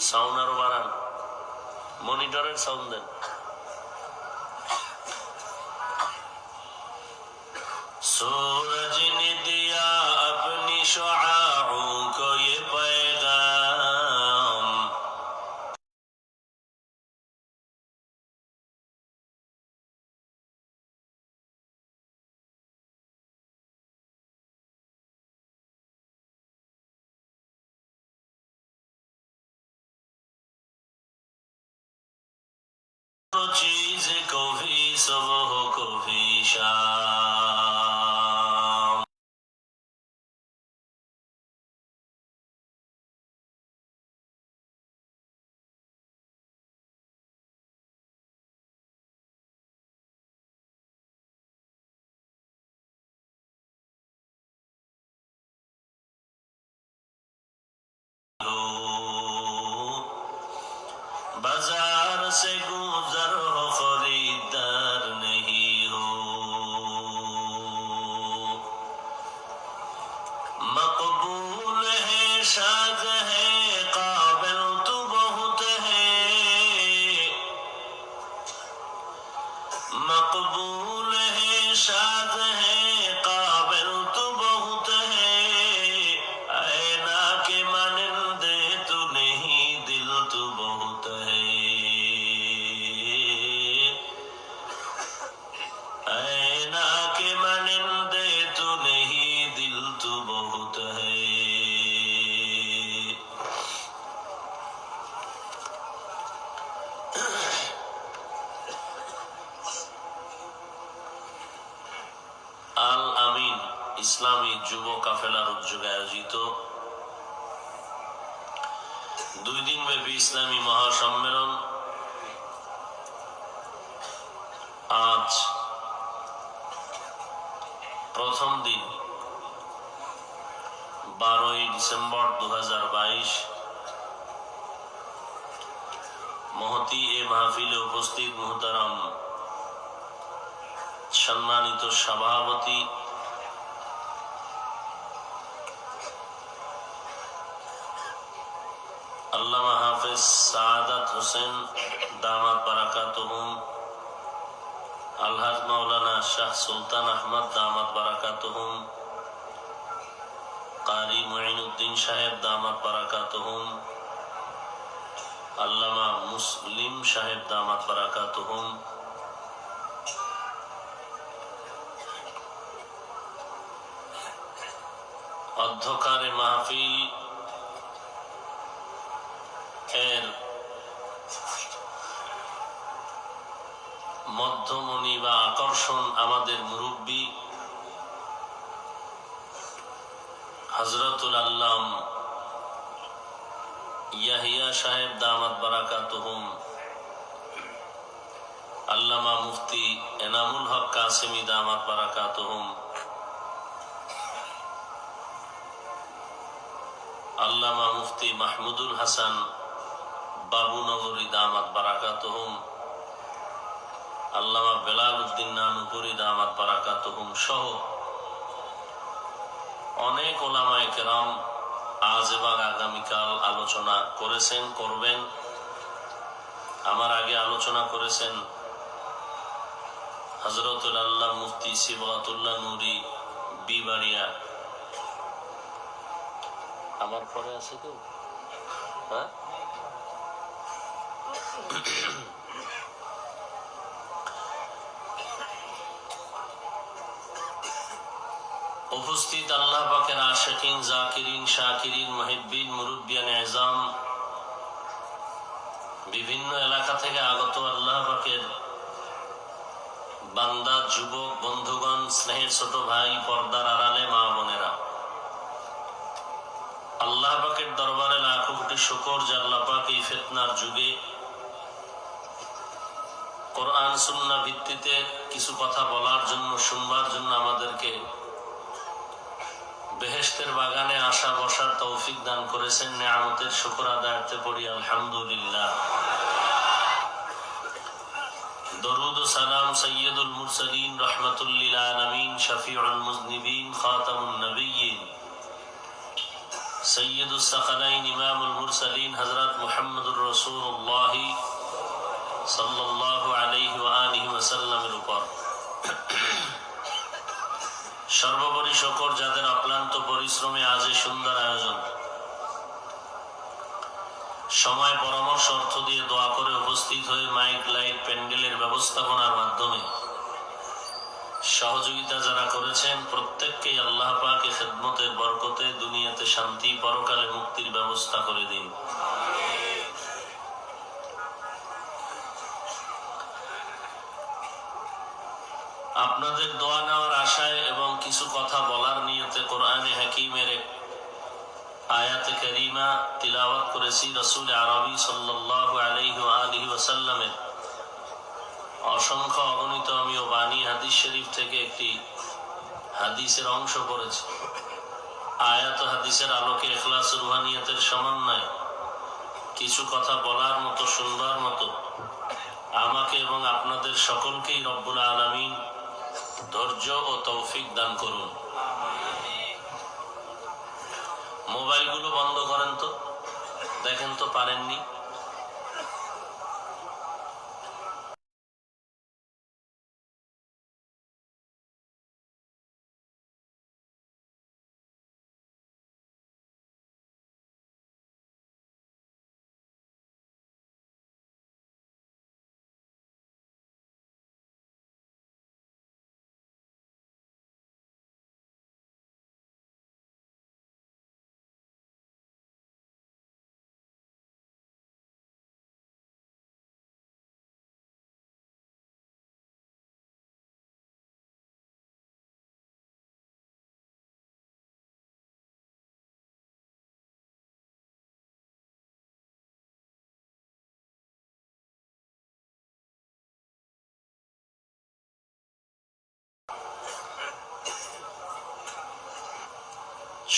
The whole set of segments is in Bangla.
সাউন্ড আরো বাড়ান, মনিটরের সাউন্ড দেন। सूरज ने दिया अपनी शुआओं को ये पैगाम, तो चीज को भी सुबह को भी शाम। बाजार से गुजर हो खरीदार नहीं हो, मकबूल है शाद है काबिल तू बहुत है, मकबूल है शाद है काबिल तू बहुत है, ऐना के मानिंदे तू नहीं दिल तू बहुत है, ऐना के मानिंदे तू नहीं दिल तू बहुत है। আল আমিন ইসলামী যুব কাফেলার উদ্যোগে আয়োজিত 2 দিন ব্যাপী ইসলামী মহাসম্মেলন আজ প্রথম দিন 12ই ডিসেম্বর 2022। মহতি এ মাহফিলে উপস্থিত মুহতারাম সম্মানিত সভাপতি আল্লামা হাফেজ সাআদাত হোসেন দামাত বারাকাতুহুম, আলহাজ মাওলানা শাহ সুলতান আহমদ দামাত বারাকাতুহুম, কারি মুঈনুদ্দিন সাহেব দামাত বারাকাতুহুম, আল্লামা মুসলিম সাহেব দামাত বারাকাতুহুম, অধ্যকারে মাহফিল এর মধ্যমণি বা আকর্ষণ আমাদের মুরব্বী হযরতুল আল্লাম ইয়াহিয়া সাহেব দামাত বারাকাতুহুম, আল্লামা মুফতি এনামুল হক কাসেমি দামাত বারাকাতুহুম, আল্লামা মুফতি মাহমুদুল হাসান বাবুনগরী দামাত বারাকাতুহুম, আল্লামা বেলাল উদ্দিন নানুপুরি দামাত বারাকাতুহুম সহ অনেক ওলামায়ে কেরাম আজ এবং আগামীকাল আলোচনা করেছেন, করবেন। আমার আগে আলোচনা করেছেন হযরতুল আল্লাহ মুফতি সিবগাতুল্লাহ নুরি বিবাড়িয়া। আমার পরে আছে কেউ? হ্যাঁ, উপস্থিত আল্লাহ পাকের আশিকিন, জাকিরিন, শাকিরিন, মুহিব্বিন, মুরব্বিয়ান ইজাম, বিভিন্ন এলাকা থেকে আগত আল্লাহ পাকের বান্দা, যুবক বন্ধুগণ, স্নেহের ছোট ভাই, পর্দার আড়ালে মা বোনেরা, আল্লাহ পাকের দরবারে লাখো কোটি শুকর যে আল্লাহ পাক এই ফিতনার যুগে কোরআন সুন্নাহ ভিত্তিতে কিছু কথা বলার জন্য, শুনবার জন্য আমাদেরকে বেহেশতের বাগানে আসা বসার তৌফিক দান করেছেন। নিয়ামতের শুকর আদায় পড়ি আলহামদুলিল্লাহ। দরুদ ও সালাম সৈয়দুল মুরসালিন রহমাতুল লিল আলামিন শফিউল মুজনিবিন খাতামুন নবিয়্যিন সৈয়দুস সাকালাইন ইমামুল মুরসালিন হযরত মুহাম্মদুর রাসূলুল্লাহ সাল্লাল্লাহু আলাইহি ওয়া আলিহি ওয়াসাল্লামের উপর সর্বোপরি শকর যাদের অক্লান্ত পরিশ্রমে আজ এই সুন্দর আয়োজন। সময় পরামর্শ অর্থ দিয়ে দোয়া করে উপস্থিত হয়ে মাইক লাইট প্যান্ডেলের ব্যবস্থাপনার মাধ্যমে সহযোগিতা যারা করেছেন প্রত্যেককেই আল্লাহ পাক এই খিদমতের বরকতে দুনিয়াতে শান্তি পরকালে মুক্তির ব্যবস্থা করে দিন। আপনাদের দোয়া নেওয়ার আশায় এবং কিছু কথা বলার নিয়তে কোরআনে হাকিমের এক আয়াতে কারিমা তিলাওয়াত করেছি। রাসূল আরবি সাল্লাল্লাহু আলাইহি ওয়া আলিহি ওয়াসাল্লামের অসংখ্য অগণিত আমি ও বাণী হাদিস শরীফ থেকে একটি হাদিসের অংশ পড়েছি। আয়াত হাদিসের আলোকে ইখলাস রুহানিয়তের সমন্বয়ে কিছু কথা বলার মতো শুনবার মতো আমাকে এবং আপনাদের সকলকেই রব্বুল আলামিন ধৈর্য ও তৌফিক দান করুন। মোবাইলগুলো বন্ধ করেন তো, দেখেন তো পারেননি।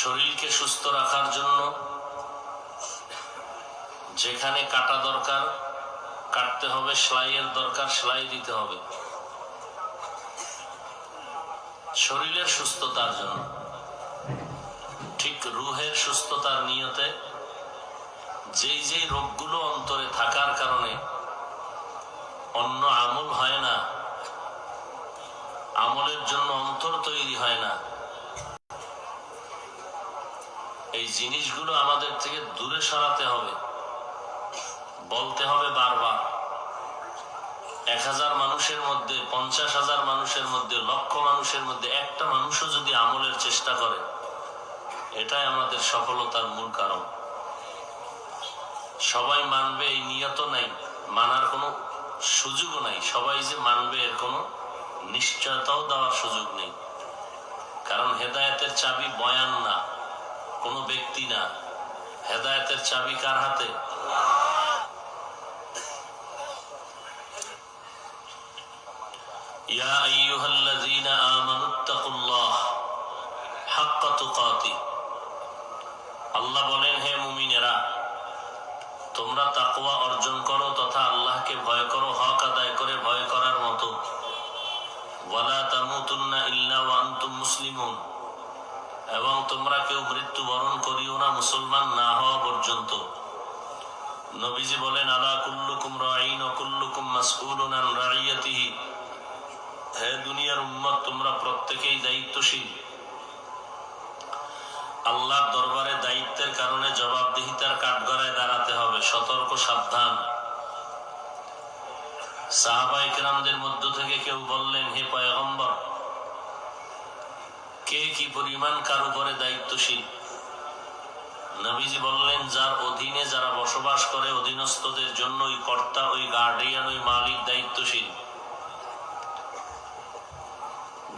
শরীরকে সুস্থ রাখার জন্য যেখানে কাটা দরকার কাটতে হবে, সেলাইয়ের দরকার সেলাই দিতে হবে। শরীরের সুস্থতার জন্য ঠিক রুহের সুস্থতার নিয়তে যেই যেই রোগগুলো অন্তরে থাকার কারণে অন্য আমল হয় না, আমলের জন্য অন্তর তৈরি হয় না, এই জিনিসগুলো আমাদের থেকে দূরে সরাতে হবে। বলতে হবে বারবার। 1000 মানুষের মধ্যে 50,000 মানুষের মধ্যে লক্ষ মানুষের মধ্যে একটা মানুষও যদি আমলের চেষ্টা করে, এটাই আমাদের সফলতার মূল কারণ। সবাই মানবে এই নিয়ত নাই, মানার কোনো সুযোগও নাই। সবাই যে মানবে এর কোনো নিশ্চয়তাও দেওয়ার সুযোগ নেই। কারণ হেদায়েতের চাবি বয়ান না, কোনো ব্যক্তি না। হেদায়েতের চাবি কার হাতে? ইয়া আইয়ুহাল্লাযীনা আমানুত্তাকুল্লাহ হাক্কা তুকাতিহ। আল্লাহ বলেন, হে মুমিনেরা, তোমরা তাকওয়া অর্জন করো তথা আল্লাহকে ভয় করো হক আদায় করে ভয় করার মতো। ওয়ালা তামুতুন্না ইল্লা ওয়া আনতুম মুসলিমুন। এবং তোমরা কেউ মৃত্যুবরণ করিও না মুসলমান না হওয়া পর্যন্ত। নবীজি বলেন, আলা কুল্লুকুম রাঈন ওয়া কুল্লুকুম মাসউলুন আন রাইয়াতিহি। হে দুনিয়ার উম্মত, তোমরা প্রত্যেকেই দায়িত্বশীল। আল্লাহর দরবারে দায়িত্বের কারণে জবাবদিহিতার কাঠগড়ায় দাঁড়াতে হবে। সতর্ক সাবধান। সাহাবায়ে কেরামদের মধ্য থেকে কেউ বললেন, হে পয়গম্বর, কে কি পরিমাণ কার উপরে দায়িত্বশীল? নবীজি বললেন, যার অধীনে যারা বসবাস করে অধীনস্থদের জন্য ওই কর্তা, ওই গার্ডিয়ান, ওই মালিক দায়িত্বশীল।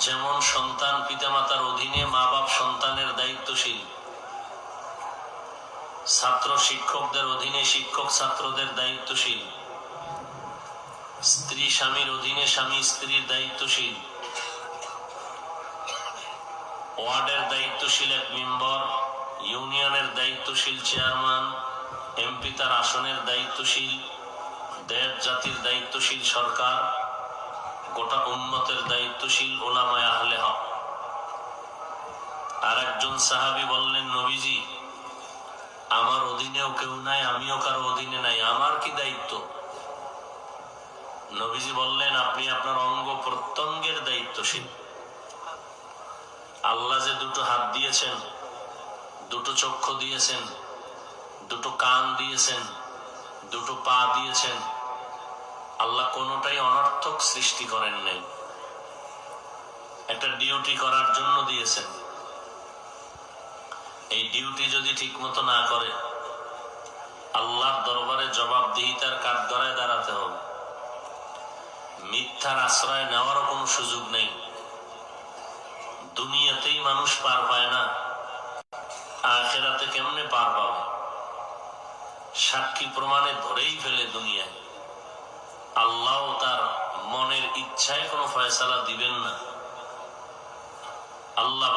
যেমন সন্তান পিতামাতার অধীনে, মা বাপ সন্তানের দায়িত্বশীল। ছাত্র শিক্ষকদের অধীনে শিক্ষক ছাত্রদের দায়িত্বশীল। স্ত্রী স্বামীর অধীনে স্বামী স্ত্রীর দায়িত্বশীল। ওয়ার্ডের দায়িত্বশীল এক মেম্বার, ইউনিয়নের দায়িত্বশীল চেয়ারম্যান, এমপি তার আসনের দায়িত্বশীল, দেশ জাতির দায়িত্বশীল সরকার, গোটা উম্মতের দায়িত্বশীল উলামায়ে আহলে হক। আর একজন সাহাবী বললেন, নবীজি, আমার অধীনেও কেউ নাই, আমিও কারো অধীনে নাই, আমার কি দায়িত্ব? নবীজি বললেন, আপনি আপনার অঙ্গ প্রত্যঙ্গের দায়িত্বশীল। আল্লাহ যে দুটো হাত দিয়েছেন, দুটো চক্ষু দিয়েছেন, দুটো কান দিয়েছেন, দুটো পা দিয়েছেন, আল্লাহ কোনোটাই অনর্থক সৃষ্টি করেন নাই, একটা ডিউটি করার জন্য দিয়েছেন। এই ডিউটি যদি ঠিক মতো না করে, আল্লাহর দরবারে জবাবদিহিতার কাঠগড়ায় দাঁড়াতে হবে। মিথ্যার আশ্রয় নেওয়ারও কোনো সুযোগ নেই। দুনিয়াতেই মানুষ পার পায় না, আখিরাতে কেমনে পার পাবে? সাক্ষী প্রমাণে ধরেই ফেলে দুনিয়ায়। আল্লাহ তার মনের ইচ্ছায় কোনো ফয়সালা দিবেন না। আল্লাহ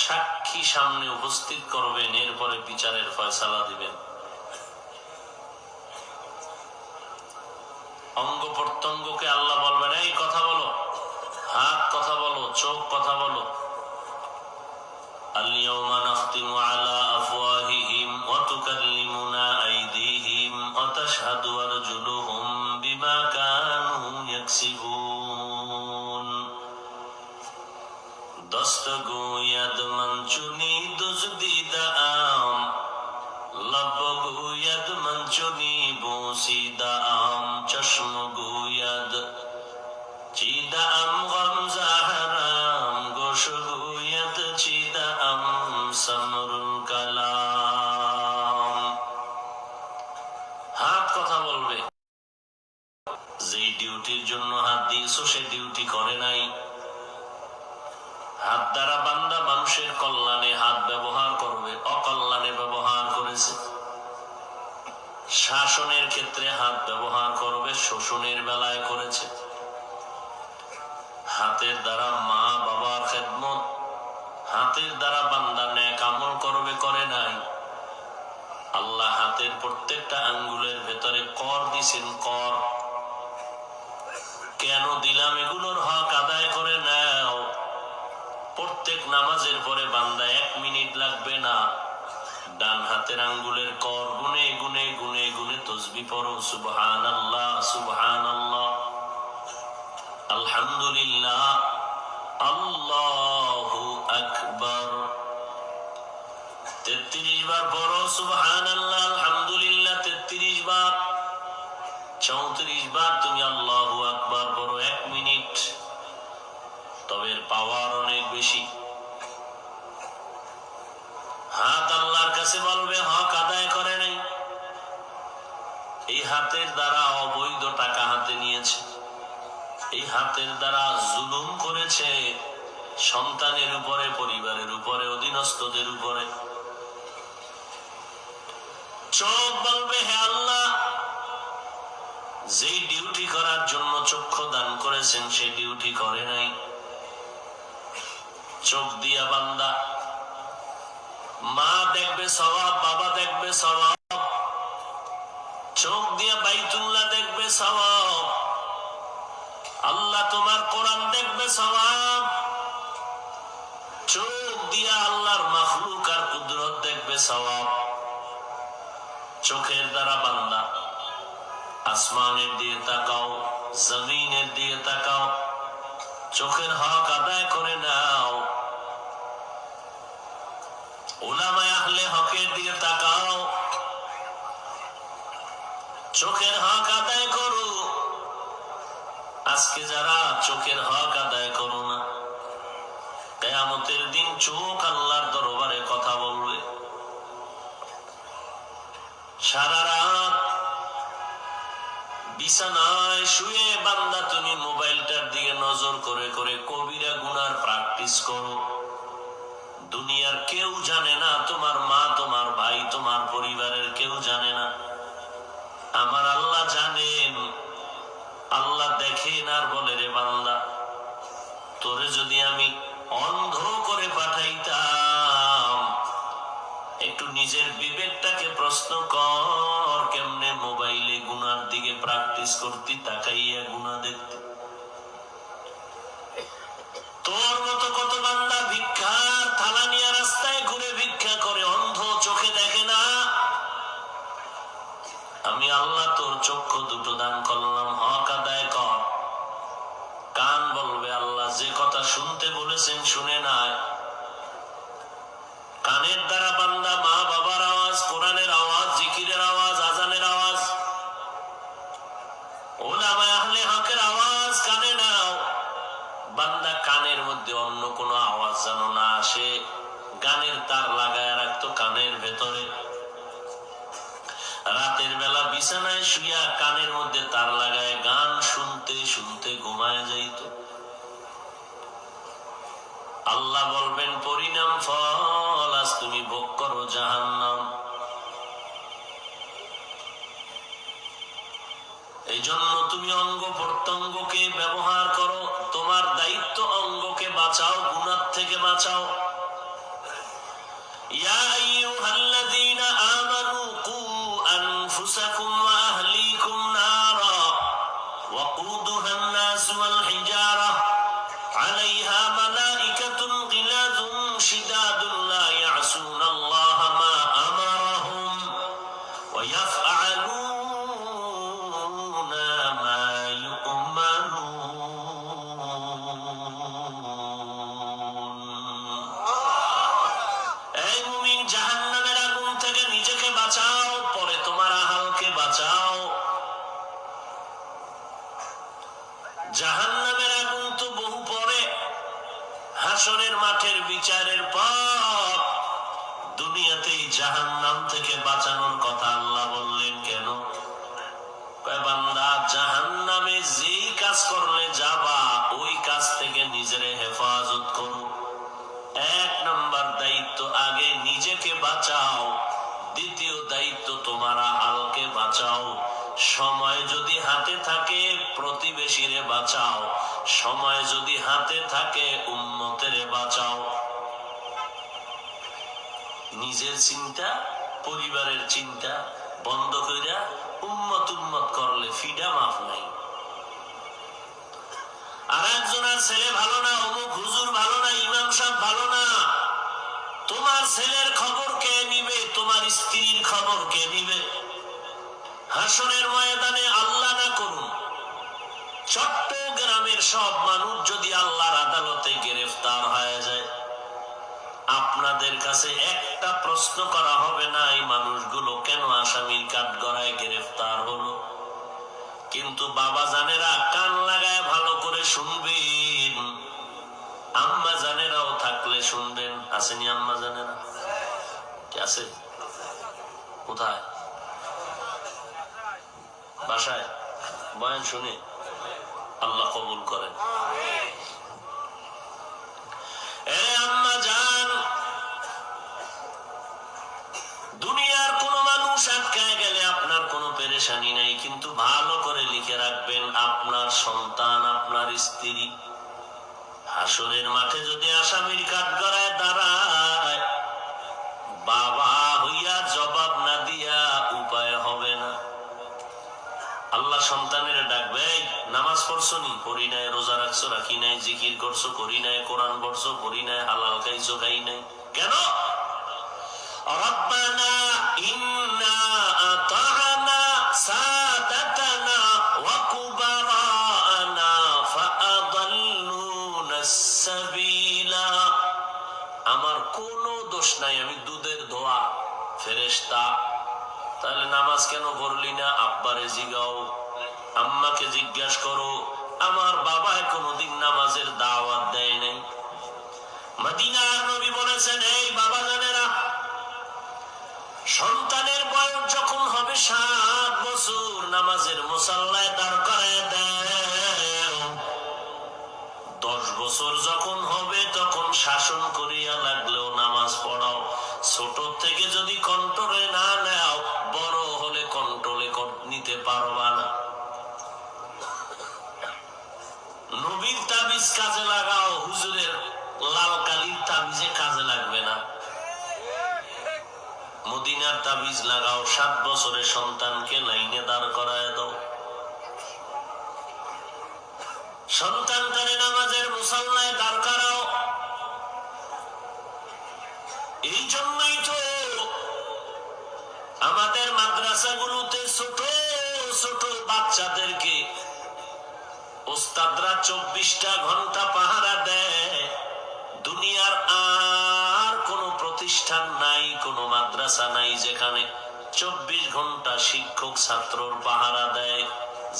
সাক্ষী সামনে উপস্থিত করবেন, এরপরে বিচারের ফয়সালা দিবেন। অঙ্গ প্রত্যঙ্গকে আল্লাহ বলবেন, এই কথা বলো, হাত কথা বলো, চোখ কথা বলো। আল-ইয়াওমা নাখতিমু আলা আফওয়াহিহিম ওয়া তুকাল্লিমুনা আইদিহিম ওয়া তাশহাদু আরজুলুহুম বিমা কানু ইয়াকসিবুন। দস্ত গোয়াদ মঞ্চুনি দুজদিদা আম, লব গোয়াদ মঞ্চুনি বসিদা আম, চশম গোয়াদ চিদা আম গমজা হারাম, গোশ গোয়াদ চিদা আম সমরুল কালাম। হাত কথা বলবে, যেই ডিউটির জন্য হাত দিয়েছো সে ডিউটি করে নাই। হাত দ্বারা বান্দা মানুষের কল্যাণে হাত ব্যবহার করবে, অকল্যাণে ব্যবহার করেছে। শাসনের ক্ষেত্রে হাত ব্যবহার করবে, শোষণের বেলায় করেছে। হাতের দ্বারা মা বাবার খেদমত, হাতের দ্বারা বান্দা নেক আমল করবে, করে নাই। আল্লাহ হাতের প্রত্যেকটা আঙ্গুলের ভেতরে কর দিছেন, কর। কেন দিলাম? এগুলোর হক আদায় করে নাও। প্রত্যেক নামাজের পরে বান্দা 1 মিনিট লাগবে না, ডান হাতের আঙ্গুলের কর গুনে গুনে গুনে গুনে তাসবিহ পড়ো, সুবহানাল্লাহ সুবহানাল্লাহ, আলহামদুলিল্লাহ, আল্লাহু আকবার। 33 বার পড়ো সুবহানাল্লাহ আলহামদুলিল্লাহ, 33 বার। 34 বার তুমি আল্লাহু আকবার পড়ো 1 মিনিট। তবে এর পাওয়ার অনেক বেশি। হাত আল্লাহর কাছে বলবে হক আদায় করে নাই। এই হাতের দ্বারা অবৈধ টাকা হাতে নিয়েছে, এই হাতের দ্বারা জুলুম করেছে সন্তানের উপরে, পরিবারের উপরে, অধীনস্থদের উপরে। চোখ বলবে, হে আল্লাহ, যেই ডিউটি করার জন্য চক্ষু দান করেছেন সেই ডিউটি করে নাই। চোখ দিয়া বান্দা মা দেখবে সওয়াব, বাবা দেখবে সওয়াব। চোখ দিয়া বাইতুল্লাহ দেখবে সওয়াব, আল্লাহ তোমার কোরআন দেখবে সওয়াব। চোখ দিয়া আল্লাহর মাখলুক আর কুদরত দেখবে সওয়াব। চোখের দ্বারা বান্দা আসমানের দিয়ে তাকাও, জমিনের দিয়ে তাকাও, চোখের হক আদায় করে নাও। উলামায়ে আহলে হকের দিকে তাকাও, চোখের হক আদায় করো। আজকে যারা চোখের হক আদায় করো না, কিয়ামতের দিন চোখ আল্লাহর দরবারে কথা বলবে। সারা রাত বিছানায় শুয়ে বান্দা তুমি মোবাইলটার দিকে নজর করে করে কবিরা গুনার প্র্যাকটিস করো। দুনিয়ার কেউ জানে না, তোমার মা, তোমার ভাই, তোমার পরিবারের কেউ জানে না। আমার আল্লাহ জানেন। আল্লাহ দেখেন আর বলে, রে বান্দা, তোরে যদি আমি অন্ধ করে পাঠাইতাম, একটু নিজের বিবেকটাকে প্রশ্ন কর, কেমনে মোবাইলে গুনার দিকে প্র্যাকটিস করতি, তাকাইয়া গুনাহ দেখতি। তোর মতো কত বান্দা ভিক্ষার থালা নিয়ে রাস্তায় ঘুরে ভিক্ষা করে, অন্ধ, চোখে দেখে না। আমি আল্লাহ তোর চক্ষু দুটো দান করলাম, হক আদায় কর। কান বলবে আল্লাহ যে কথা শুনতে বলেছেন শুনে নাই। কানের দ্বারা বান্দা মা বাবার আওয়াজ, কোরআনের আওয়াজ, জিকিরের আওয়াজ, আজানের আওয়াজ, উলামায়ে আহলে হকের আওয়াজ কানে নাও। বান্দা কানের মধ্যে অন্য কোনো আওয়াজ যেন না আসে, গানের তার লাগায় রাখতো কানের ভেতরে। রাতের বেলা বিছানায় শুইয়া কানের মধ্যে তার লাগায় গান শুনতে শুনতে ঘুমায় যাইত। আল্লাহ বলবেন পরিণাম ফল আজ তুমি ভোগ করো জাহান্নাম। এই জন্য তুমি অঙ্গ প্রত্যঙ্গকে ব্যবহার করো, তোমার দায়িত্ব অঙ্গকে বাঁচাও, গুনাহ থেকে বাঁচাও। ইয়া আইয়ুহাল্লাযীনা আমানু কু আনফুসাকুম ওয়া আহলিকুম নারা ওয়াকুদুহান নাস ওয়াল হিজারাহ আলাইহা মালাইকাতুন গিলাযুন শিদাদুন লা ইয়াসুনাল্লাহা মা আমারাহুম ওয়া ইয়াফআলুনা মা ইউমারুন। এই মুমিন, জাহান্নামের আগুন থেকে নিজেকে বাঁচাও, পরে তোমার আহালকে বাঁচাও। জাহান্নামের আগুন তো বহু পরে, হাসরের মাঠের বিচারের পর। দুনিয়াতেই জাহান্নাম থেকে বাঁচানোর কথা আল্লাহ বললেন কেন? বান্দা জাহান্নামে যেই কাজ করলে যাবা, ওই কাজ থেকে নিজেরে হেফাজত করো। এক নম্বর দায়িত্ব, আগে নিজেকে বাঁচাও। দ্বিতীয় দায়িত্ব, তোমার আহালকে বাঁচাও। সময় যদি হাতে থাকে প্রতিবেশীরে বাঁচাও, সময় যদি হাতে থাকে উম্মতের বাঁচাও। নিজের চিন্তা, পরিবারের চিন্তা বন্ধ কইরা উম্মত করলে ফিডা মাফ নাই। আর একজনের ছেলে ভালো না, অমুক হুজুর ভালো না, ইমাম সাহেব ভালো না, তোমার ছেলের খবর কে নিবে? তোমার স্ত্রীর খবর কে নিবে? হাসরের ময়দানে আল্লাহ না করুন চট্টগ্রামের সব মানুষ যদি আল্লাহর আদালতে গ্রেফতার হয়ে যায়, আপনাদের কাছে একটা প্রশ্ন করা হবে না এই মানুষগুলো কেন আসামির কাঠগড়ায় গ্রেফতার হলো। কিন্তু বাবা জানেরা কান লাগায় ভালো করে শুনবেন, আম্মা জানেরাও থাকলে শুনবেন। আসেনি আম্মা জানেরা? আছে? কোথায়? বাসায় বয়ান শুনে আল্লাহ কবুল করেন। আম্মা জান, দুনিয়ার কোন মানুষ আটকায় গেলে আপনার কোনো পেরেশানি নাই, কিন্তু ভালো করে লিখে রাখবেন, আপনার সন্তান, আপনার স্ত্রী হাসরের মাঠে যদি আসামির কাঠগড়ায় দাঁড়ায়, বাবা হইয়া জবাব না দিয়া উপায় হবে না। আল্লাহ সন্তানের ডাকবে, নামাজ পড়ছো নি? পড়ি নাই। রোজা রাখছো? রাখি নাই। জিকির করছো? করি নাই। কোরআন পড়ছো? পড়ি নাই। হালাল খাইছো? খাই নাই। কেন? রব্বানা ইন্না আতা'না সাদাতানা ওয়া কুবারানা ফাআদাল্লুনাস সাবিলা। আমার কোনো দোষ নাই, আমি দুধের দোয়া ফেরেশতা। তাহলে নামাজ কেন পড়লি না? আব্বারে জিগাও, আম্মাকে জিজ্ঞাসা করো। আমার বাবায় কোনদিন নামাজের দাওয়াত দেয় নাই। মদিনার নবী বলেছেন, এই বাবা জানেরা, সন্তানের বয়স যখন হবে 7 বছর, নামাজের মুসাল্লায় দাঁড় করায় দেয়। 10 বছর যখন হবে তখন শাসন করিয়া লাগলেও নামাজ পড়াও। ছোট থেকে যদি কন্ট্রোলে না নাও, বড় হলে কন্ট্রোলে নিতে পারবা না। নবীর তাবিজ কাজে লাগাও, হুজুরের লাল কালির তাবিজে কাজে লাগবে না। মদিনার তাবিজ লাগাও, 7 বছরের সন্তানকে লাইনে দাঁড় করায় দাও। সন্তানকে নামাজের মুসাল্লায় দাঁড় করাও। এই জন্যই তো আমাদের মাদ্রাসাগুলোতে ছোট ছোট বাচ্চাদেরকে ওস্তাদরা 24টা ঘন্টা পাহারা দেয়। দুনিয়ার আর কোন প্রতিষ্ঠান নাই, কোন মাদ্রাসা নাই যেখানে 24 ঘন্টা শিক্ষক ছাত্রর পাহারা দেয়,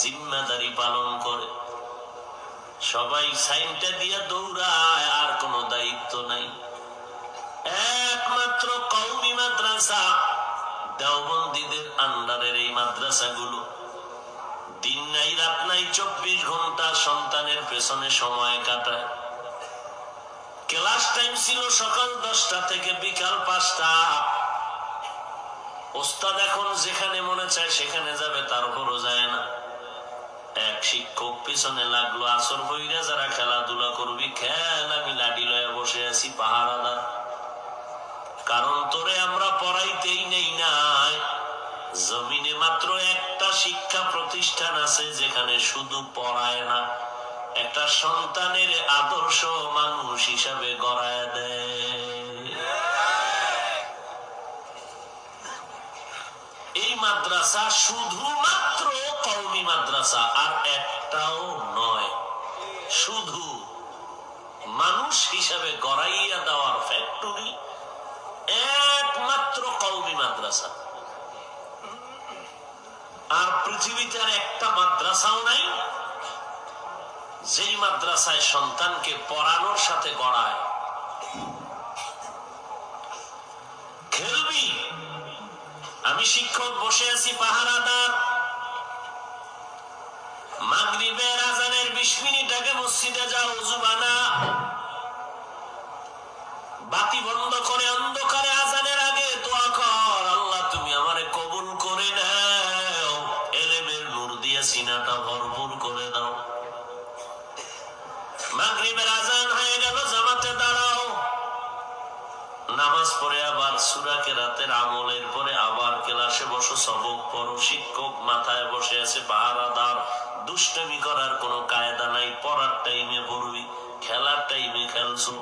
জিম্মাদারি পালন করে। সবাই সাইনটা দিয়া দৌড়ায়, আর কোনো দায়িত্ব নাই। একমাত্র কওমি মাদ্রাসা দেওবন্দীদের আন্ডারের এই মাদ্রাসাগুলো দিন নাই রাত নাই 24 ঘন্টা সন্তানের পেছনে সময় কাটায়। ক্লাস টাইম ছিল সকাল 10টা থেকে বিকাল 5টা। ওস্তাদ এখন যেখানে মনে চায় সেখানে যাবে, তারপরও যায় না। এক শিক্ষক পিছনে লাগলো, আসর হইরা যারা খেলাধুলা করবি খেল, আমি লাঠি লয়ে বসে আছি পাহারাদার। কারণ তোরে আমরা পড়াইতেই নেই নাই। জমিনে মাত্র একটা শিক্ষা প্রতিষ্ঠান আছে যেখানে শুধু পড়ায় না, একটা সন্তানের আদর্শ মানুষ হিসাবে গড়ায় দেয়। এই মাদ্রাসা শুধুমাত্র কওমি মাদ্রাসা, আর একটাও নয়। শুধু মানুষ হিসাবে গড়াইয়া দেওয়ার ফ্যাক্টরি একমাত্র কওমি মাদ্রাসা। আর পৃথিবীতে আর একটা মাদ্রাসাও নাই যেই মাদ্রাসায় সন্তানকে পড়ানোর সাথে গড়ায়। খেলবি, আমি শিক্ষক বসে আছি পাহারাদার। মাগরিবের আজানের 20 মিনিট আগে মসজিদে যাও, ওযু বানা, বাতি বন্ধ করে অন্ধকারে আজানের আগে দোয়া কর, আল্লাহ তুমি আমারে কবুল করে নাও, এলেমের নূর দিয়ে সিনাটা ভরপুর করে দাও। মাগরিবের আজান হয়ে গেল, জামাতে দাঁড়াও, নামাজ পড়ে আবার সূরা কেরাতের আমলের পরে আবার ক্লাসে বসো, সবক পড়ো। শিক্ষক মাথায় বসে আছে, পাহারাদার। দুষ্টামি করার কোনো কায়দা নাই। পড়ার টাইমে পড়বি, খেলার টাইমে খেলছো,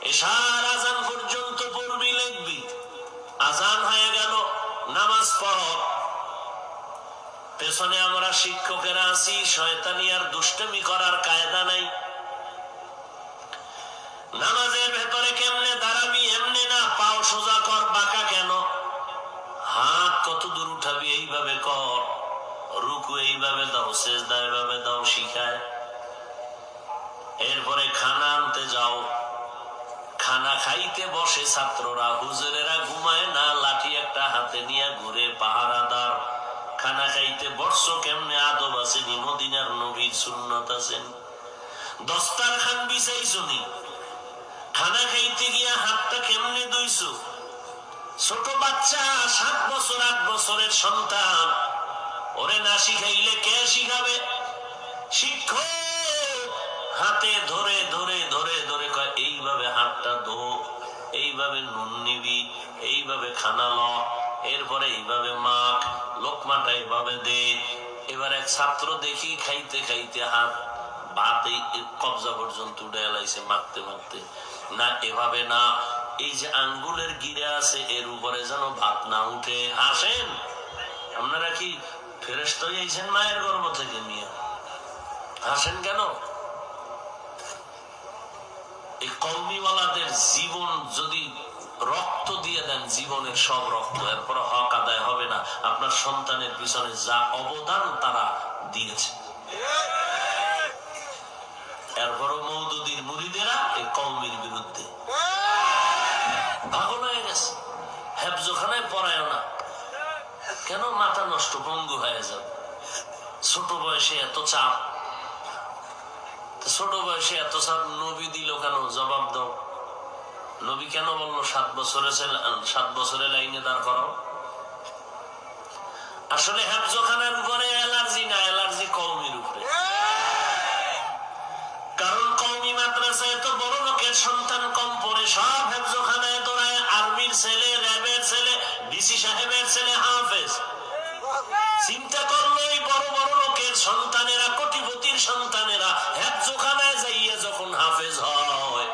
এশার আজান পর্যন্ত পড়বি, লিখবি। আজান হয়ে গেল, নামাজ পড়। পেছনে আমরা শিক্ষকেরা আছি, শয়তানি আর দুষ্টামি করার কায়দা নাই। নামাজের ভেতরে কেমনে দাঁড়াবি, এমনি না, পাও সোজা কর, বাঁকা কেন, হাত কত দূর উঠাবি এইভাবে কর, রুকু এইভাবে দাও, সেজদা এইভাবে দাও, শিখায়। এরপরে খানা আনতে যাও, খানা খাইতে বসে ছাত্ররা, হুজুরেরা ঘুমায় না, লাঠি একটা হাতে নিয়ে ঘুরে পাহারাদার। খানা খাইতে বসছো কেমনে, আদব আছে নি, মদিনার নবীর সুন্নত আছেন। দস্তারখান বিছাইছো নি, খানা খাইতে গিয়া হাতটা কেমনে ধুইছো। ছোট বাচ্চা, 7 বছর 8 বছরের সন্তান, ওরে না শিখাইলে কে শিখাবে? শিক্ষক হাতে ধরে ধরে ধরে ধরে কয়, এইভাবে হাতটা ধো, এইভাবে নুন নিবি, এইভাবে খানা ল, এরপরে এইভাবে মাখ, লোকমাটা এইভাবে দে। এবার এক ছাত্র দেখি খাইতে খাইতে হাত ভাত এই কবজা পর্যন্ত উঠে এলাইছে, মাখতে মাখতে। না, এভাবে না, এই যে আঙ্গুলের গিরে আছে এর উপরে যেন ভাত না উঠে। হাসেন, আপনারা কি ফেরেশতা হইছেন মায়ের গর্ভ থেকে নিয়ে? হাসেন কেন? এই কওমিওয়ালাদের জীবন যদি রক্ত দিয়ে দেন, জীবনের সব রক্ত, এরপর হক আদায় হবে না। আপনার সন্তানের পিছনে যা অবদান তারা দিয়েছে, এরপরও মওদুদীর মুরিদেরা এই কওমির বিরুদ্ধে পাগল হয়ে গেছে। হেফজখানায় পড়ায় না কেন? মাথা নষ্ট, পঙ্গু হয়ে যাবে। ছোট বয়সে এত চাপ, ছোট বয়সে এত চাপ নবী দিল কেন? জবাব দাও। নবী কেন বললো 7 বছরের লাইনে দাঁড় করাও? আসলে হেফজখানার উপরে অ্যালার্জি না, অ্যালার্জি কওমির উপরে। কারণ কওমি মাদ্রাসায় তো বড় লোকের সন্তান কম পড়ে, সব হেফজখানায় দৌড়ায়। আর্মির ছেলে, র্যাবের ছেলে, ডিসি সাহেবের ছেলে হাফেজ। চিন্তা করলো, এই বড় বড় লোকের সন্তানেরা, কোটিপতির সন্তানেরা হেফজখানায় যাইয়া যখন হাফেজ হয়,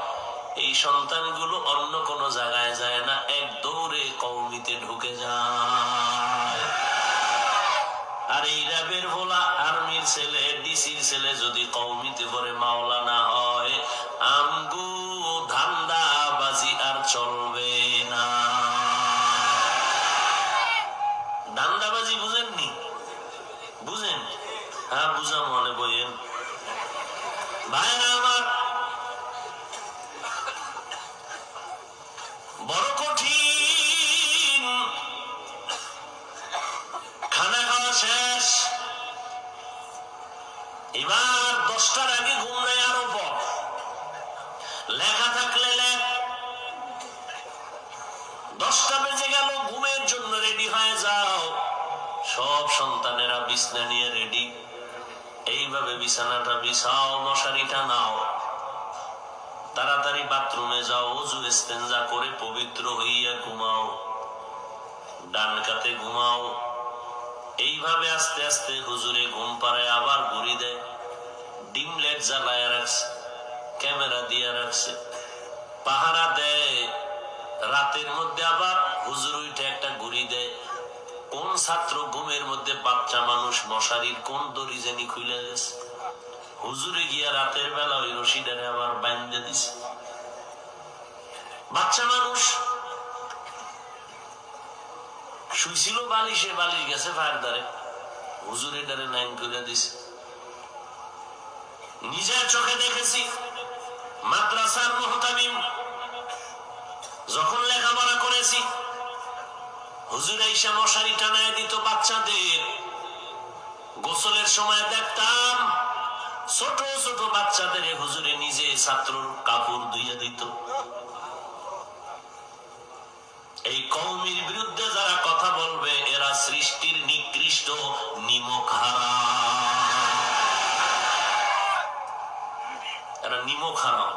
এই সন্তানগুলো অন্য কোন জায়গায় যায় না, এক দৌড়ে কওমিতে ঢুকে যায়। আর্মির ছেলে ডিসির ছেলে যদি কওমিতে পরে মাওলানা হয় আমগু ধান্দাবাজি আর চলবে না। ধান্দাবাজি বুঝেননি? বুঝেন? হ্যাঁ বুঝা মনে বইয়েন ভাইরা আমার। বড় কঠিন। খানা খাওয়া শেষ, এবার 10টার আগে ঘুম নাই আরো পর। লেখা থাকলে লেখ। 10টা বেজে গেল, ঘুমের জন্য রেডি হয়ে যাও। সব সন্তানেরা বিছনা নিয়ে রেডি। এইভাবে বিছানাটা বিছাও, মশারিটা নাও, তাড়াতাড়ি বাথরুমে যাও, ওযু ইস্তেনজা করে পবিত্র হইয়া ঘুমাও, ডান কাতে ঘুমাও। এইভাবে আস্তে আস্তে হুজুরে ঘুম পাড়ায় আবার ঘুরি দেয়। ডিম লাইট জ্বালায় রাখছে, ক্যামেরা দিয়ে রাখছে, পাহারা দেয়। রাতের মধ্যে আবার হুজুর উঠে একটা ঘুরি দেয়। কোন ছাত্র ঘুমের মধ্যে বাচ্চা মানুষ মশারির কোন দড়ি জানি খুলে গেছে, হুজুরে গিয়া রাতের বেলা ওই রশিদারে আবার বাইন্ধে দিছে। বাচ্চা মানুষ শুইছিল বালিশে, বালিশ গেছে ফায়ার দ্বারে, হুজুরে ডারে নাইন করে দিছে। নিজের চোখে দেখেছি মাদ্রাসার মুহতামিম যখন লেখাপড়া করেছি, হুজুর আইসা মশারি টানায় দিত বাচ্চাদের। গোসলের সময় দেখতাম ছোট ছোট বাচ্চাদের হুজুরে নিজে ছাত্রর কাপড় ধুইয়া দিত। এই কওমির বিরুদ্ধে যারা কথা বলবে এরা সৃষ্টির নিকৃষ্ট নিমক হারাম, এরা নিমক হারাম।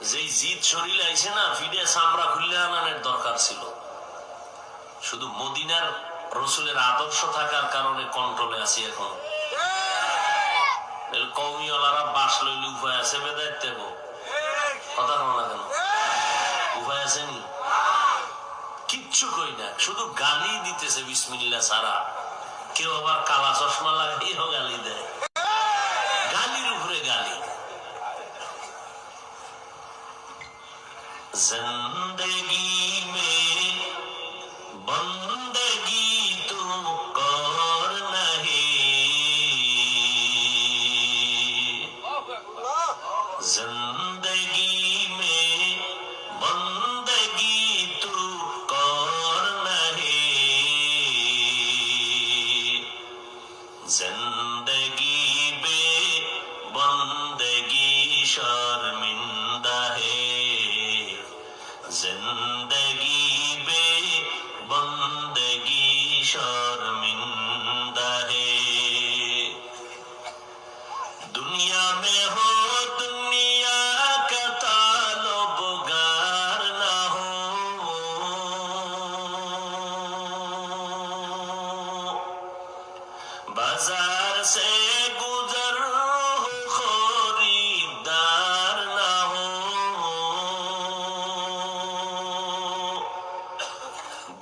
যেই জিদ শরীরে আইছে না, ফিডে চামড়া খুললে আনানের দরকার ছিল। শুধু মদিনার রসুলের আদর্শ থাকার কারণে কন্ট্রোলে আছি এখন। কওমিওয়ালারা বাস লইলে উপায় আছে বেদায়ের দেবো কথা কও না কেন? উপায় আছে নি? কিচ্ছু কই না, শুধু গালি দিতেছে বিসমিল্লাহ ছাড়া। কেউ আবার কালা চশমা লাগাইও গালি দেয়, গালির উপরে গালি। जिंदगी में बंदगी तू कर नहीं, जिंदगी में बंदगी तू कर नहीं, जिंदगी बे बंदगी शर्मिंदा है, जिंदगी बे बंदगी शर्मिंदा है। दुनिया में हो दुनिया का ताल्लुबगार ना हो, बाजार से गुजर हो खरीदार ना हो,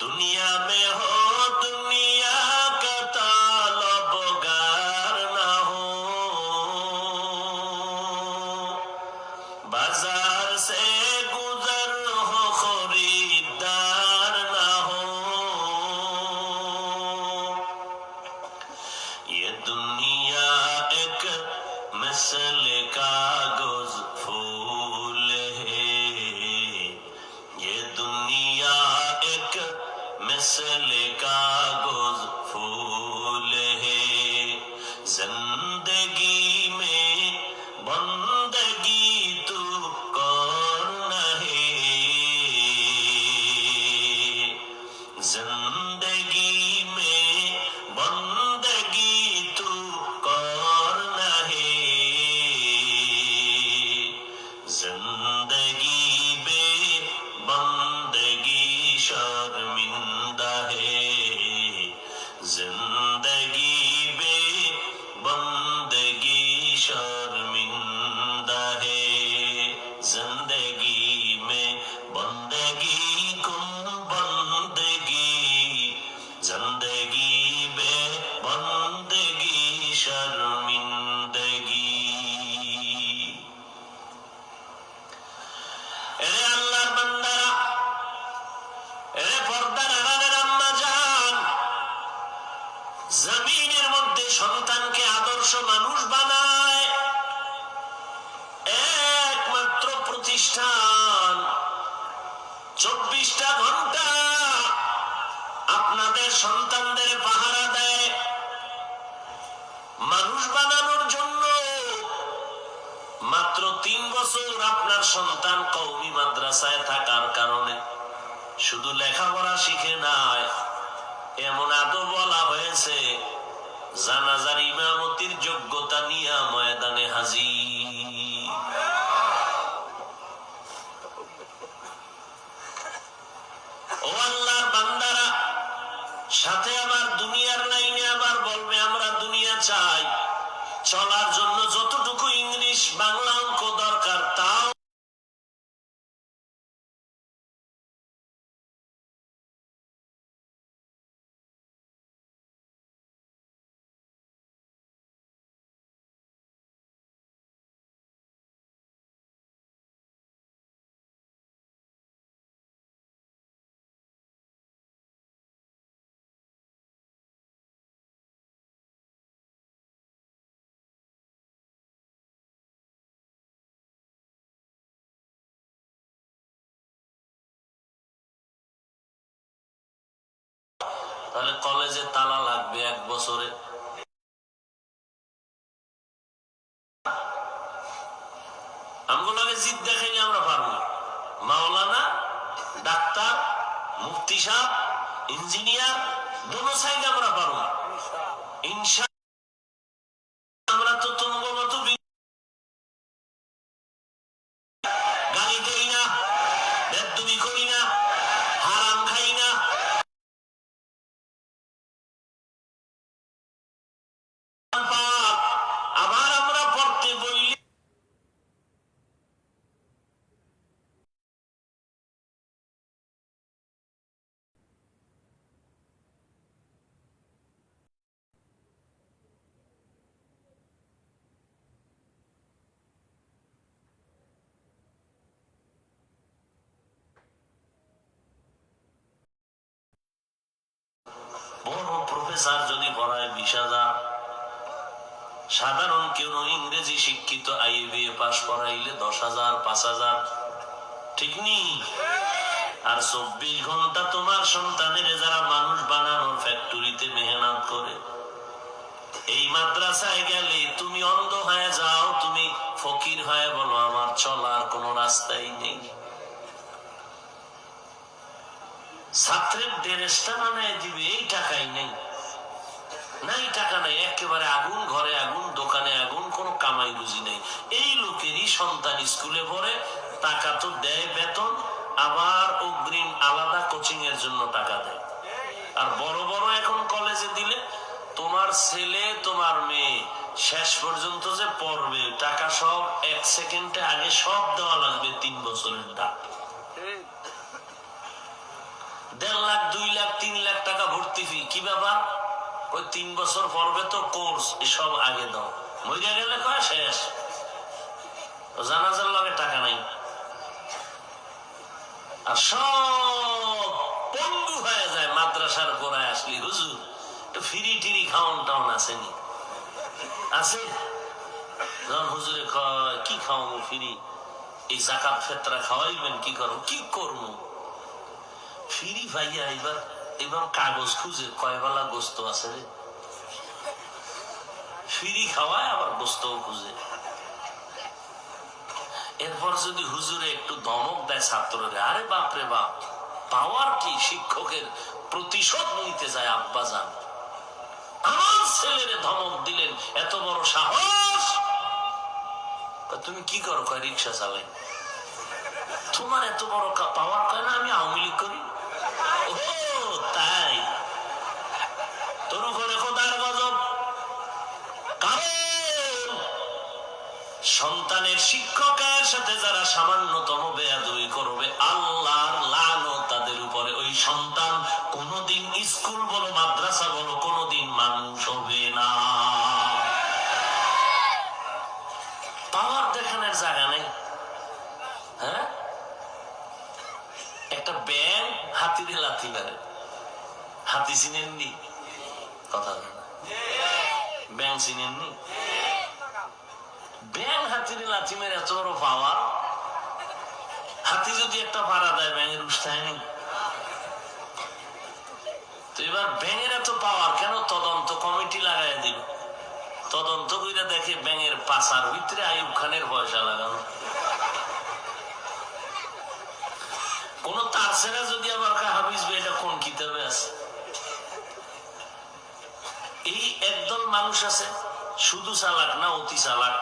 दुनिया में हो दुनिया का ताल्लुबगार ना हो, बाजार से गुजर हो खरीदार ना हो। ये दुनिया एक मिसल कागज फूल है, ये दुनिया एक मिसल कागज फूल है, जिंदगी में बंदगी तू कर नहीं, जिंदगी में बंदगी तू कर नहीं, जिंदगी बे बंदगी शर्मिंदा है। ঘন্টা আপনাদের সন্তানদের পাহারা দেয় মানুষ বানানোর জন্য। মাত্র 3 বছর আপনার সন্তান কওমি মাদ্রাসায় থাকার কারণে শুধু লেখাপড়া শিখে নাই, এমন আদব বলা হয়েছে জানাজার ইমামতির যোগ্যতা নিয়ে ময়দানে হাজির। ও আল্লাহর বান্দারা, সাথে আবার দুনিয়ার লাইনে আবার বলবে আমরা দুনিয়া চাই, চলার জন্য যতটুকু ইংলিশ বাংলা অঙ্ক দরকার তাও তাহলে কলেজে তালা লাগবে 1 বছরে। আমগুলোকে জিদ দেখাইলে আমরা পারবো। মাওলানা, ডাক্তার, মুফতি সাহেব, ইঞ্জিনিয়ার দোনো সাইডে আমরা পারবো ইনশাআল্লাহ। আমরা তো তোমার মতো গালি দেই না, বেদবি করি না, হারাম খাই না। আবার আমরা পড়তে বললি বড় প্রফেসর যদি পড়ায় 20,000, সাধারণ কেউ ইংরেজি শিক্ষিত IBA পাস করাইলে 10,000 5,000, ঠিক নেই? আর 24 ঘন্টা তোমার সন্তানের যারা মানুষ বানানোর ফ্যাক্টরিতে মেহনত করে, এই মাদ্রাসায় গেলে তুমি অন্ধ হয়ে যাও, তুমি ফকির হয়ে বলো আমার চলার কোনো রাস্তাই নেই। ছাত্রের ড্রেসটা বানায় দিবে এই টাকাই নেই, নাই টাকা নাই, একেবারে আগুন, ঘরে আগুন, দোকানে আগুন, কোনো কামাই বুঝি নেই। এই লোকেরই সন্তান স্কুলে পড়ে, টাকা তো দেয় বেতন, আবার অগ্রিম আলাদা কোচিং এর জন্য টাকা দেয়। আর বড় বড় এখন কলেজে দিলে তোমার ছেলে তোমার মেয়ে শেষ পর্যন্ত যে পড়বে টাকা সব 1 সেকেন্ডে আগে সব দেওয়া লাগবে 3 বছরের টাকা। 1.5 লাখ 2 লাখ 3 লাখ টাকা ভর্তি ফি, কি ব্যাপার? ওই 3 বছর পড়বে তো কোর্স, এসব আগে দাও, মরে গেলে কয় শেষ। জানাজার লগে টাকা নাই, আর সব পঙ্গু হয়ে যায় মাদ্রাসার গোড়ায় আসলি। হুজুর একটু ফিরি টিরি খাওন টাউন আসেনি, আছে? যখন হুজুরে কয় কি খাওয়াবো ফিরি, এই জাকাত ফেতরা খাওয়াইবেন, কি করবো? কি করবো ফিরি ভাইয়া? এবার কাগজ খুঁজে কয় বেলা গোস্ত আছে রে, ফিরি খাওয়ায় আবার গোস্তও খুঁজে। এরপর যদি হুজুরে একটু ধমক দেয় ছাত্ররে, আরে বাপ রে বাপ, পাওয়ার কি? শিক্ষকের প্রতিশোধ নিতে যায় আব্বা যান, আমার ছেলেরে ধমক দিলেন, এত বড় সাহস! তুমি কি করো? কয় রিক্সা চালাই। তোমার এত বড় পাওয়ার? কয় না আমি আওয়ামী লীগ করি। ও তাই? তোর উপরে খোদার গজব। কারণ সন্তানের শিক্ষকের সাথে যারা সামান্যতম বেয়াদবি করবে, আল্লাহর লানত তাদের উপরে। ওই সন্তান কোনদিন স্কুল বলো মাদ্রাসা বলো কোনদিন মানুষ হবে না। পাওয়ার দেখানোর জায়গা নেই। হ্যাঁ, একটা ব্যাং হাতিরে লাথি মারে, হাতি চিনেননি? কথা ব্যাং চিনেননি? ব্যাং হাতিরে লাথি মেরে এত বড় পাওয়ার। হাতি যদি একটা ভাড়া দেয় ব্যাঙের উস্তায় নেই, তো এবার ব্যাঙের এত পাওয়ার কেন, তদন্ত কমিটি লাগাই দিল। তদন্ত করে দেখে ব্যাঙের পাশার ভিতরে আইয়ুব খানের পয়সা লাগানো। কোন তার ছেড়া যদি আবার হাফিজ ভাই এটা কোন কিতাবে আছে। এই একদল মানুষ আছে শুধু চালাক না, অতি চালাক।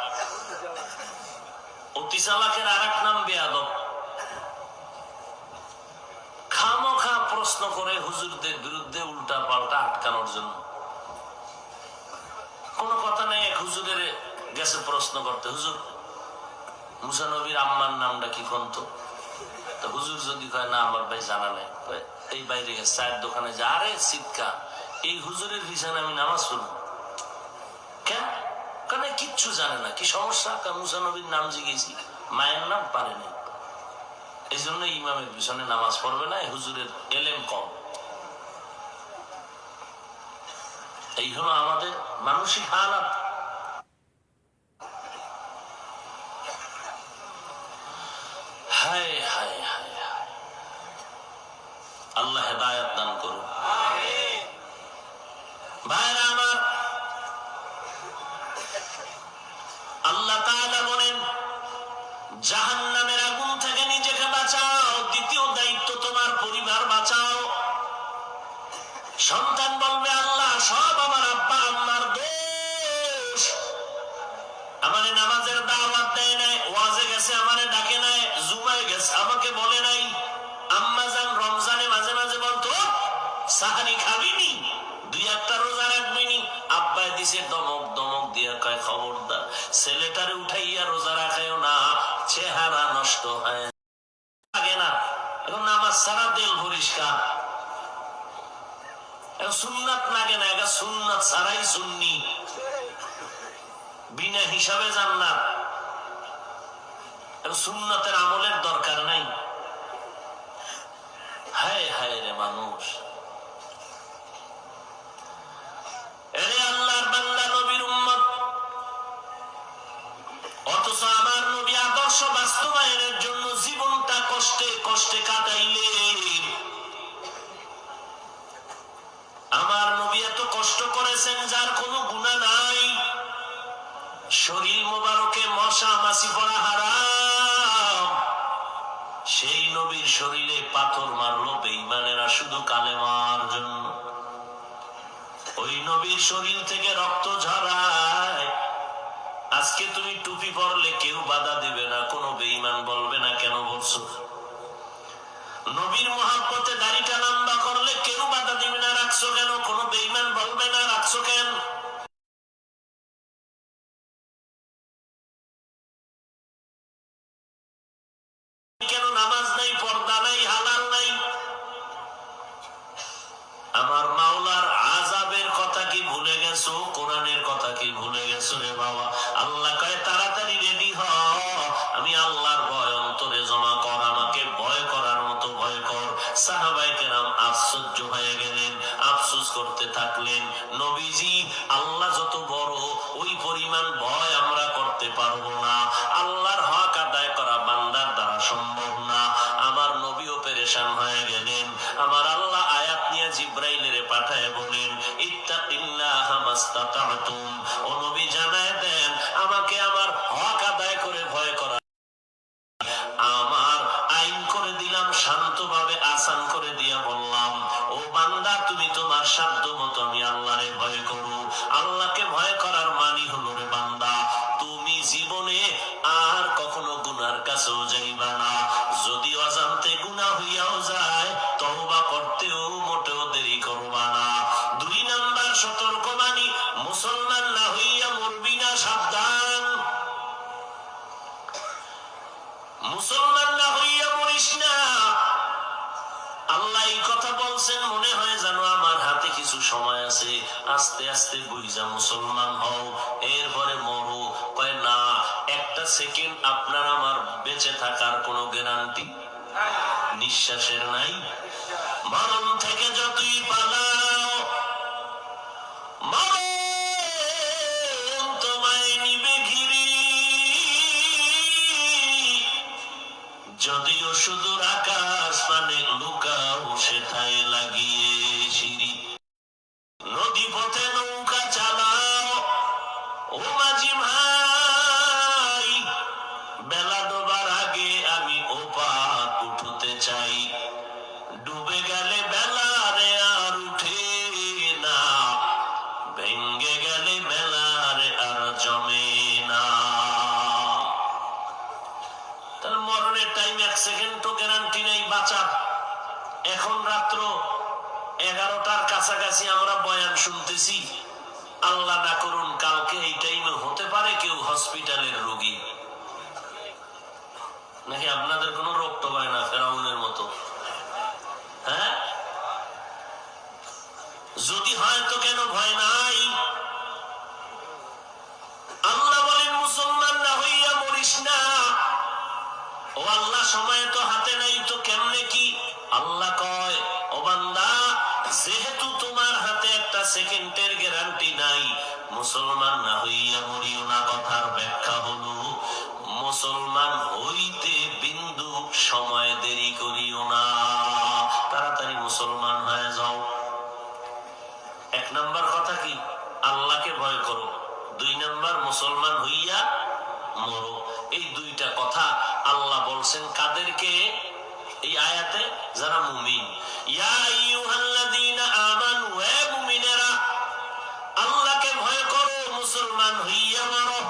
অতি চালাকের আর এক নাম বেয়াদব। খামোখা প্রশ্ন করে হুজুরদের বিরুদ্ধে উল্টা পাল্টা আটকানোর জন্য। কোন কথা নেই, এক হুজুরের গেছে প্রশ্ন করতে, হুজুর মুসা নবীর আম্মার নামটা কি কন্ত? তো হুজুর যদি কয় না আমার ভাই জানা নাই, এই বাইরে গেছে চায়ের দোকানে যা, আরে শিক্ষা এই হুজুরের পিছনে আমি নামাজ পড়ব কেন? কারণ কিচ্ছু জানে না। কি সমস্যা? মুসা নবীর নাম জিজ্ঞেছি, মায়ের নাম পারে নাই, এই জন্য ইমামের পিছনে নামাজ পড়বে না, হুজুরের এলেম কম। এই হলো আমাদের মানসিক হালাত। হায় হায় হায় হায়, আল্লাহ হেদায়েত দান করুন। ভাইরা আমার, আল্লাহ তাআলা বলেন জাহান্নামের আগুন থেকে নিজেকে বাঁচাও। দ্বিতীয় দায়িত্ব তোমার পরিবার বাঁচাও। সন্তান বলবে আল্লাহ সব আমার আব্বা আম্মার দোষ, আমারে নামাজের দাওয়াত দেয় নাই, ওয়াজে গেছে আমারে ডাকে নাই, জুমায় গেছে আমাকে বলে নাই। আম্মা জান রমজানে মাঝে মাঝে বলতো সাহারি খাবিনি, দুই একটা রোজা রাখবিনি, আব্বাই দিছে দমক, দমক দিয়া কয় খবরদার ছেলেটারে উঠাইয়া রোজা রাখায়ও না, চেহারা নষ্ট হয় লাগে না। এখন নামাজ ছাড়া দিল পরিষ্কার, সুন্নাত লাগে না, এটা সুন্নাত ছাড়াই সুন্নি, বিনা হিসাবে জান্নাত। সুন্নাতের আমলের দরকার নাই। হায় হায় রে মানুষ, এরে আল্লাহর বান্দা নবীর উম্মত, অথচ আমার নবী আদর্শ বাস্তবায়নের জন্য জীবনটা কষ্টে কষ্টে কাটাইলেন। আমার নবী এত কষ্ট করেছেন যার কোনো গুনাহ নাই। শরীর মোবারকে মশা মাছি পড়া হারাম, সেই নবীর শরীরে পাথর মারলো বেঈমানেরা শুধু কালেমার জন্য। ওই নবীর শরীর থেকে রক্ত ঝরায়। আজকে তুমি টুপি পরলে কেউ বাধা দিবে না, কোনো বেঈমান বলবে না কেন বলছো। নবীর মহব্বতে দাড়িটা লম্বা করলে কেউ বাধা দিবে না, রাখছো কেন, কোনো বেঈমান বলবে না রাখছো কেন। কেন নামাজ নাই, পর্দা নাই, হালাল নাই। আমার মাওলার আযাবের কথা কি ভুলে গেছো? কোরআনের কথা কি ভুলে গেছো রে বাবা? আল্লাহ কয় তাড়াতাড়ি রেডি হ, আমি আল্লাহর ভয় অন্তরে জমা কর, আমাকে ভয় করার মতো ভয় কর। সাহাবায়ে কেরাম আশ্চর্য হয়ে গেলেন, আফসোস করতে থাকলেন, নবীজি আল্লাহ যত বড় ওই পরিমাণ ভয় আমরা করতে পারবো না, আল্লাহর হক আদায় করা বান্দার দ্বারা সম্ভব না। আমার নবীও পেরেশান হয়ে গেলেন। আমার আল্লাহ আয়াত নিয়ে জিব্রাইলের পাঠায় বলেন ইত্তাকিল্লাহা মাসতাতা'তুম, ও নবী জানায় দেন আমাকে আমার হক আদায় করে ভয় করা। আমার আইন করে দিলাম, শান্তভাবে আসান করে দিয়া বললাম ও বান্দা তুমি তোমার সাধ্য মতো আমি আল্লাহরে ভয় করো। আল্লাহকে ভয় করার মানি হলো রে বান্দা তুমি জীবনে আর কখনো গুনার কাছেও যাইবা না। যদি অজান্তে গুনাহ হইয়াও যায় তওবা করতেও মোটেও দেরি করবা না। 2 নাম্বার সতর্কবাণী, মুসলমান না হইয়া মরবি না, সাবধান। মুসলমান না হইয়া মরিস না। আল্লাহ এই কথা বলছেন মনে হয় জানো আমার হাতে কিছু সময় আছে, আস্তে আস্তে বুঝা মুসলমান হও, এরপরে মরো। কয় না, একটা সেকেন্ড আপনার আমার বেঁচে থাকার কোনো গ্যারান্টি নিঃশ্বাসের নাই। মরণ থেকে যতই পালাও মরণ তোমায় নিবে ঘিরি, যদিও সুদূর আকাশ মানে লুকাও সেথায় লাগিয়ে সিঁড়ি। কাছাকাছি আমরা বয়ান শুনতেছি, আল্লাহ না করুন কালকে এই টাইমে হতে পারে কেউ হসপিটালের রোগী। নাকি আপনাদের কোনো রোগ তো হয় না ফেরাউনের মতো? হ্যাঁ, যদি হয় তো কেন ভয় নাই? আল্লাহ বলেন মুসলমান না হইয়া মরিস না। ও আল্লাহ, সময় তো হাতে নাই, তো কেমনে কি? আল্লাহ কয়, ও বান্দা, যেহেতু তোমার হাতে একটা সেকেন্ডের গ্যারান্টি নাই, মুসলমান না হইয়া মরিও না। কথার ব্যাখ্যা হলো, মুসলমান হইতে বিন্দু সময় দেরি করিও না, তাড়াতাড়ি মুসলমান হয়ে যাও। এক নাম্বার কথা কি? আল্লাহকে ভয় করো। দুই নাম্বার, মুসলমান হইয়া মরো। এই দুইটা কথা আল্লাহ বলছেন কাদেরকে এই আয়াতে? যারা মুমিন। ইয়া আইয়ুহাল্লাযীনা আমানু, হে মুমিনেরা, আল্লাহকে ভয় করো, মুসলমান হইয়া মরো।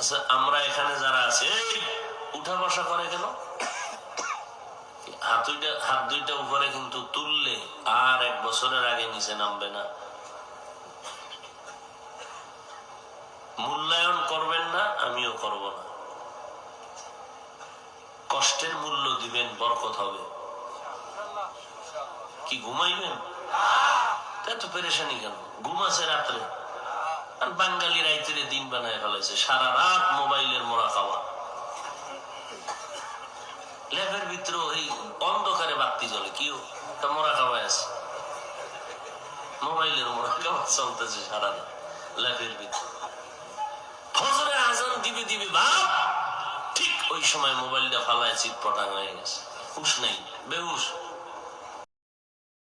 আচ্ছা, আমরা এখানে যারা আছে, উঠা বসা করে কেন? হাত দুইটা উপরে কিন্তু তুললে আর 1 বছরের আগে নিচে নামবে না। মূল্যায়ন করবেন না, আমিও করব না। কষ্টের মূল্য দিবেন, বরকত হবে। কি ঘুমাইবেন? এত পেরেশানি কেন? ঘুম আছে রাত্রে? আর বাঙালি রাইতে দিন বানায় ফেলাইছে, সারা রাত মোবাইলের মোড়া খাওয়া। ল্যাবের ভিতরে এই অন্ধকারে বাতি জ্বলে, কিও তা মোড়া খাওয়াই আছে, মোবাইলের মোড়া খাওয়া চলতেছে সারা রাত ল্যাবের ভিতরে। ফজরের আজান দিবে দিবে বাপ, ঠিক ওই সময় মোবাইলটা ফালায় চিৎপটাং হয়ে গেছে, হুশ নাই, বেহুশ।